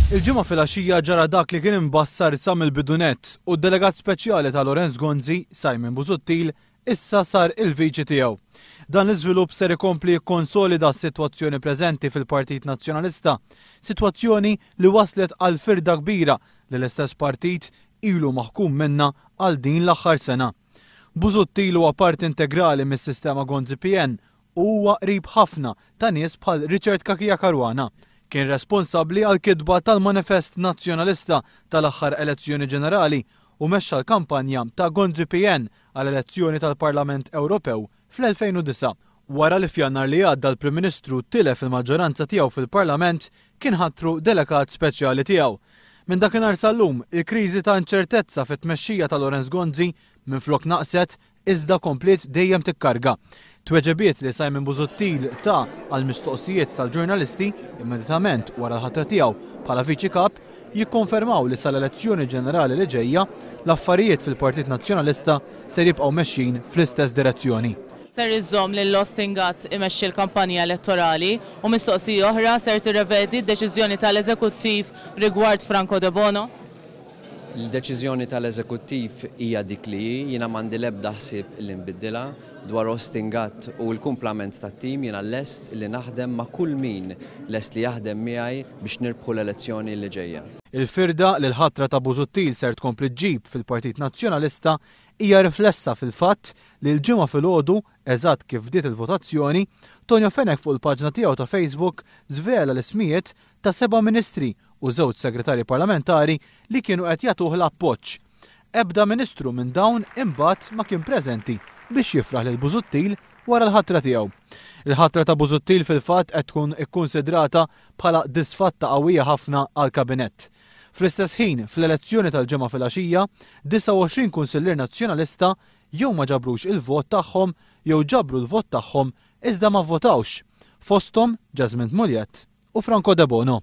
Il-ġimgħa filgħaxija ġara dak li kien imbassar sa mill-bidunet u d-delegat speċjali ta' Lorenz Gonzi, Simon Busuttil, issa sar il-viċi tiegħu. Dan l-iżvilupp ser ikompli jikkonsolida s-sitwazzjoni preżenti fil-Partit Nazzjonalista, sitwazzjoni li waslet għal firda kbira li l-istess partit ilu maħkum minna għal din l-aħħar sena. Busuttil huwa part integrali mis-sistema Gonzi PN u huwa qrib ħafna ta' nies bħal Richard Kakija Karwana. Kien responsabbli għal kidba tal-Manifest Nazzjonalista tal-aħħar elezzjoni ġenerali u mexxa l-kampanja ta' Gonzi PN għal elezzjoni tal-Parlament Ewropew fl-2009. Wara li f'Jannar li għadda l-Prim Ministru tilef il-maġġoranza tiegħu fil-Parlament kien ħattru delegat speċjali tiegħu. Minn dakinhar sal-lum, il-kriżi ta' inċertezza fit-tmexxija ta' Lorenz Gonzi minflok naqset iżda komplet dejjem tikkarga. Tweġebiet li Simon Busuttil ta' għal mistoqsijiet tal-ġurnalisti immedjatament wara l-ħatra tiegħu bħala viċi kap jikkonfermaw li sal-elezzjoni ġenerali li ġejja l-affarijiet fil-Partit Nazzjonalista ser jibqgħu mexxin fl-istess direzzjoni. Ser iżżomm li l-Ostingat imexxi l-kampanja elettorali u mistoqsija oħra ser tirrevedi d-deċiżjoni tal-Eżekuttiv rigward Franco De Bono? Il-deċiżjoni tal-Eżekuttiv hija dik li jiena m'għandi l-ebda ħsieb li nbiddilha dwar Ostingat u l-kumplament tat-tim jiena lest li naħdem ma' kull min lest li jaħdem miegħi biex nirbħu l-elezzjoni li ġejja. Il-firda li l-ħatra ta' Busuttil ser tkompli ġġib fil-Partit Nazzjonalista hija riflessa fil-fatt li l-ġimgħa filgħodu eżatt kif bdiet il-votazzjoni, Tonio Fenek fuq il-paġna tiegħu ta' Facebook żvela l-ismijiet ta' 7 ministri u 2 segretarji parlamentari li kienu qed jagħtuh l-appoġġ. Ebda ministru minn dawn imbagħad ma kien preżenti biex jifraħ lil Busuttil wara l-ħatra tiegħu. Il-ħatra ta' Busuttil fil-fatt qed tkun ikkunsidrata bħala disfatta qawwija ħafna għall-kabinett. Fl-istess ħin, fl-elezzjoni tal-ġimgħa filgħaxija, 29 kunsillier nazzjonalista jew ma ġabrux il-vot tagħhom jew ġabru l-vot tagħhom iżda ma vvotawx. Fosthom Jasmine Muljet u Franco De Bono.